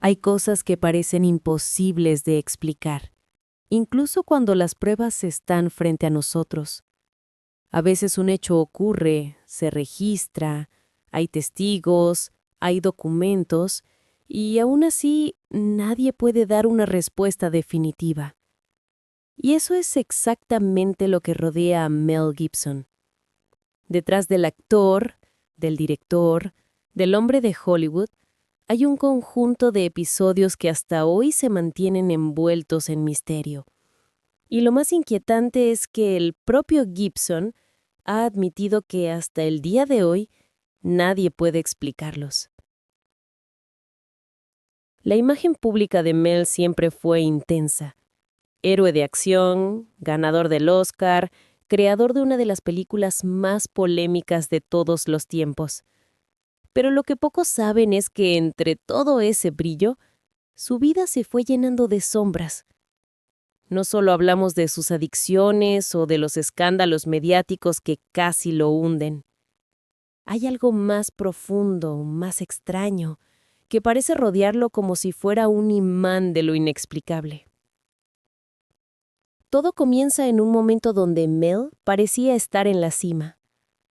Hay cosas que parecen imposibles de explicar, incluso cuando las pruebas están frente a nosotros. A veces un hecho ocurre, se registra, hay testigos, hay documentos, y aún así nadie puede dar una respuesta definitiva. Y eso es exactamente lo que rodea a Mel Gibson. Detrás del actor, del director, del hombre de Hollywood, hay un conjunto de episodios que hasta hoy se mantienen envueltos en misterio. Y lo más inquietante es que el propio Gibson ha admitido que hasta el día de hoy nadie puede explicarlos. La imagen pública de Mel siempre fue intensa. Héroe de acción, ganador del Oscar, creador de una de las películas más polémicas de todos los tiempos. Pero lo que pocos saben es que entre todo ese brillo, su vida se fue llenando de sombras. No solo hablamos de sus adicciones o de los escándalos mediáticos que casi lo hunden. Hay algo más profundo, más extraño, que parece rodearlo como si fuera un imán de lo inexplicable. Todo comienza en un momento donde Mel parecía estar en la cima.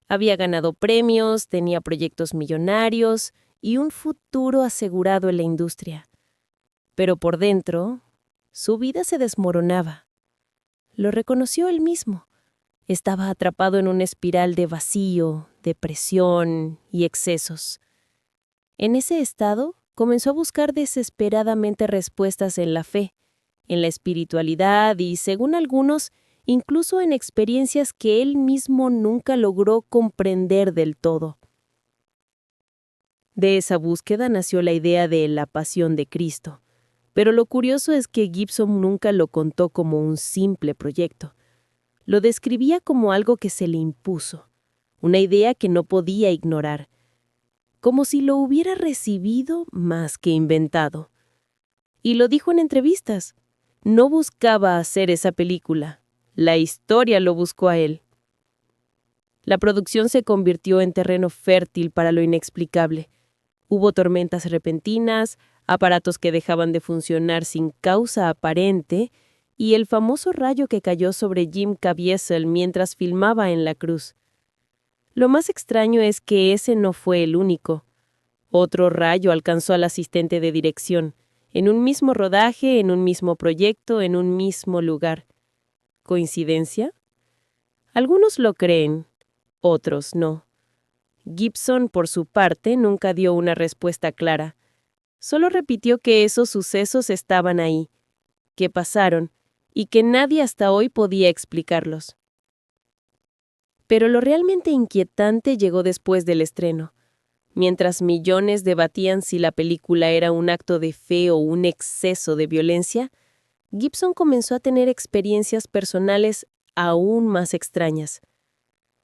Había ganado premios, tenía proyectos millonarios y un futuro asegurado en la industria. Pero por dentro, su vida se desmoronaba. Lo reconoció él mismo. Estaba atrapado en una espiral de vacío, depresión y excesos. En ese estado, comenzó a buscar desesperadamente respuestas en la fe, en la espiritualidad y, según algunos, incluso en experiencias que él mismo nunca logró comprender del todo. De esa búsqueda nació la idea de la pasión de Cristo, pero lo curioso es que Gibson nunca lo contó como un simple proyecto. Lo describía como algo que se le impuso, una idea que no podía ignorar, como si lo hubiera recibido más que inventado. Y lo dijo en entrevistas. No buscaba hacer esa película. La historia lo buscó a él. La producción se convirtió en terreno fértil para lo inexplicable. Hubo tormentas repentinas, aparatos que dejaban de funcionar sin causa aparente, y el famoso rayo que cayó sobre Jim Caviezel mientras filmaba en la cruz. Lo más extraño es que ese no fue el único. Otro rayo alcanzó al asistente de dirección, en un mismo rodaje, en un mismo proyecto, en un mismo lugar. ¿Coincidencia? Algunos lo creen, otros no. Gibson, por su parte, nunca dio una respuesta clara. Solo repitió que esos sucesos estaban ahí, que pasaron, y que nadie hasta hoy podía explicarlos. Pero lo realmente inquietante llegó después del estreno. Mientras millones debatían si la película era un acto de fe o un exceso de violencia, Gibson comenzó a tener experiencias personales aún más extrañas.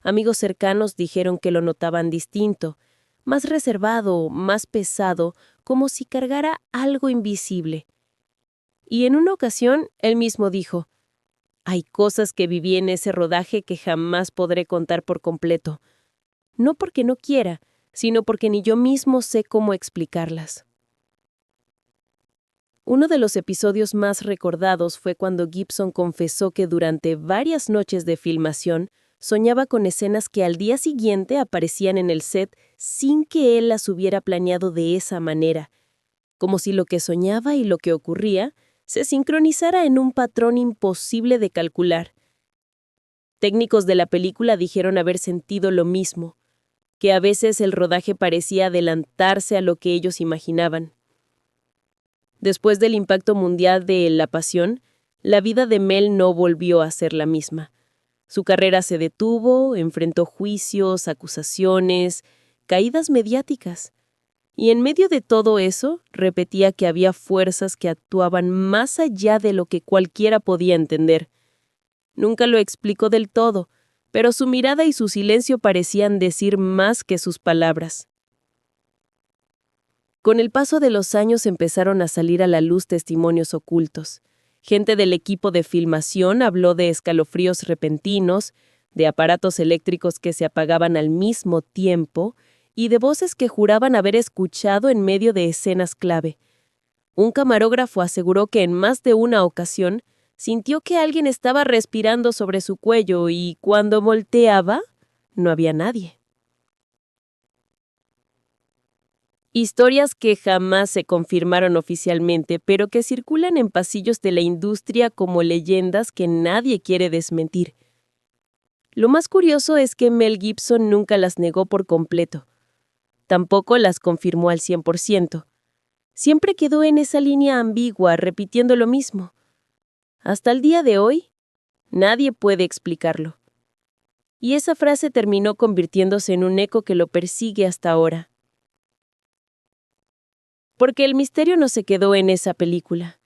Amigos cercanos dijeron que lo notaban distinto, más reservado, más pesado, como si cargara algo invisible. Y en una ocasión, él mismo dijo: «Hay cosas que viví en ese rodaje que jamás podré contar por completo. No porque no quiera, sino porque ni yo mismo sé cómo explicarlas». Uno de los episodios más recordados fue cuando Gibson confesó que durante varias noches de filmación soñaba con escenas que al día siguiente aparecían en el set sin que él las hubiera planeado de esa manera, como si lo que soñaba y lo que ocurría se sincronizara en un patrón imposible de calcular. Técnicos de la película dijeron haber sentido lo mismo, que a veces el rodaje parecía adelantarse a lo que ellos imaginaban. Después del impacto mundial de La Pasión, la vida de Mel no volvió a ser la misma. Su carrera se detuvo, enfrentó juicios, acusaciones, caídas mediáticas. Y en medio de todo eso, repetía que había fuerzas que actuaban más allá de lo que cualquiera podía entender. Nunca lo explicó del todo, pero su mirada y su silencio parecían decir más que sus palabras. Con el paso de los años empezaron a salir a la luz testimonios ocultos. Gente del equipo de filmación habló de escalofríos repentinos, de aparatos eléctricos que se apagaban al mismo tiempo y de voces que juraban haber escuchado en medio de escenas clave. Un camarógrafo aseguró que en más de una ocasión sintió que alguien estaba respirando sobre su cuello y cuando volteaba, no había nadie. Historias que jamás se confirmaron oficialmente, pero que circulan en pasillos de la industria como leyendas que nadie quiere desmentir. Lo más curioso es que Mel Gibson nunca las negó por completo. Tampoco las confirmó al 100%. Siempre quedó en esa línea ambigua, repitiendo lo mismo. Hasta el día de hoy, nadie puede explicarlo. Y esa frase terminó convirtiéndose en un eco que lo persigue hasta ahora. Porque el misterio no se quedó en esa película.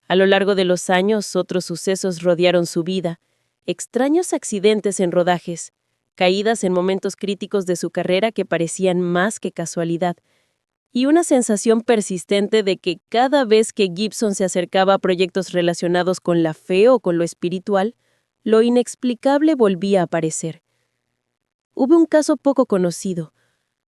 A lo largo de los años, otros sucesos rodearon su vida, extraños accidentes en rodajes, caídas en momentos críticos de su carrera que parecían más que casualidad, y una sensación persistente de que cada vez que Gibson se acercaba a proyectos relacionados con la fe o con lo espiritual, lo inexplicable volvía a aparecer. Hubo un caso poco conocido.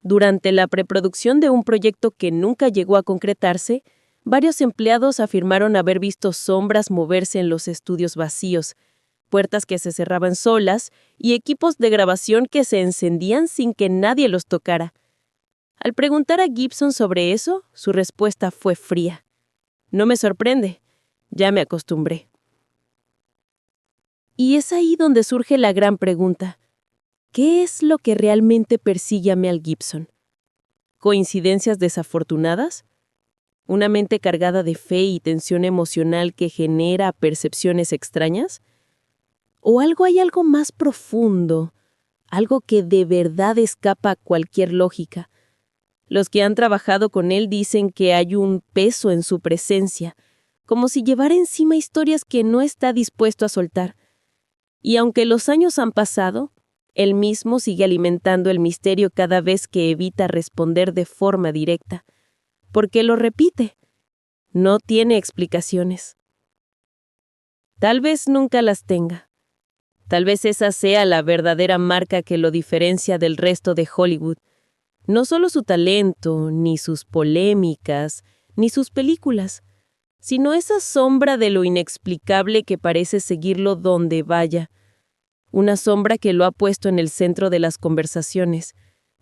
Durante la preproducción de un proyecto que nunca llegó a concretarse, varios empleados afirmaron haber visto sombras moverse en los estudios vacíos, puertas que se cerraban solas y equipos de grabación que se encendían sin que nadie los tocara. Al preguntar a Gibson sobre eso, su respuesta fue fría. No me sorprende, ya me acostumbré. Y es ahí donde surge la gran pregunta. ¿Qué es lo que realmente persigue a Mel Gibson? ¿Coincidencias desafortunadas? ¿Una mente cargada de fe y tensión emocional que genera percepciones extrañas? ¿O hay algo más profundo, algo que de verdad escapa a cualquier lógica? Los que han trabajado con él dicen que hay un peso en su presencia, como si llevara encima historias que no está dispuesto a soltar. Y aunque los años han pasado, él mismo sigue alimentando el misterio cada vez que evita responder de forma directa. Porque lo repite, no tiene explicaciones. Tal vez nunca las tenga. Tal vez esa sea la verdadera marca que lo diferencia del resto de Hollywood. No solo su talento, ni sus polémicas, ni sus películas, sino esa sombra de lo inexplicable que parece seguirlo donde vaya. Una sombra que lo ha puesto en el centro de las conversaciones,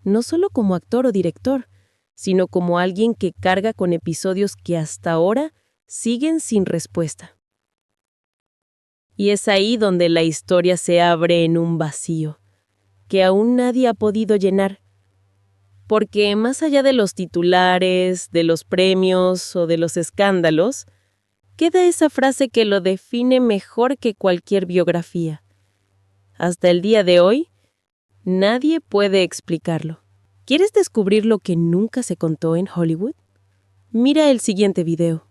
no solo como actor o director, sino como alguien que carga con episodios que hasta ahora siguen sin respuesta. Y es ahí donde la historia se abre en un vacío, que aún nadie ha podido llenar. Porque más allá de los titulares, de los premios o de los escándalos, queda esa frase que lo define mejor que cualquier biografía. Hasta el día de hoy, nadie puede explicarlo. ¿Quieres descubrir lo que nunca se contó en Hollywood? Mira el siguiente video.